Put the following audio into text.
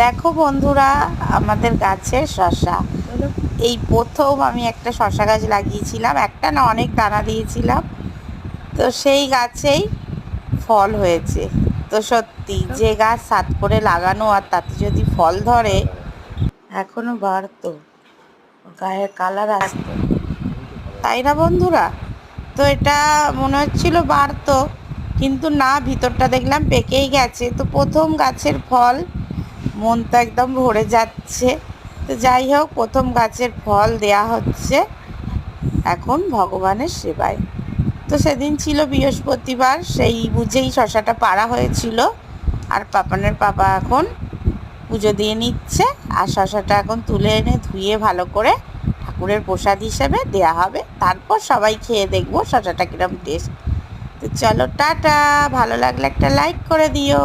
দেখো বন্ধুরা, আমাদের গাছের শসা এই প্রথম আমি একটা শসা গাছ লাগিয়েছিলাম। একটা না, অনেক দানা দিয়েছিলাম। তো সেই গাছেই ফল হয়েছে। তো সত্যি যে গাছ সাত করে লাগানো আর তাতে যদি ফল ধরে, এখনো বাড়তো, গায়ের কালার আসতো, তাই না বন্ধুরা? তো এটা মনে হচ্ছিল বাড়তো, কিন্তু না, ভিতরটা দেখলাম পেকেই গেছে। তো প্রথম গাছের ফল, মন তো একদম ভরে যাচ্ছে। তো যাই হোক, প্রথম গাছের ফল দেয়া হচ্ছে এখন ভগবানের সেবায়। তো সেদিন ছিল বৃহস্পতিবার, সেই বুঝেই শশাটা পাড়া হয়েছিল। আর পাপানের পাপা এখন পুজো দিয়ে নিচ্ছে। আর শশাটা এখন তুলে এনে ধুয়ে ভালো করে ঠাকুরের প্রসাদ হিসেবে দেয়া হবে। তারপর সবাই খেয়ে দেখবো শশাটা কিরম টেস্ট। তো চলো, টাটা। ভালো লাগলে একটা লাইক করে দিও।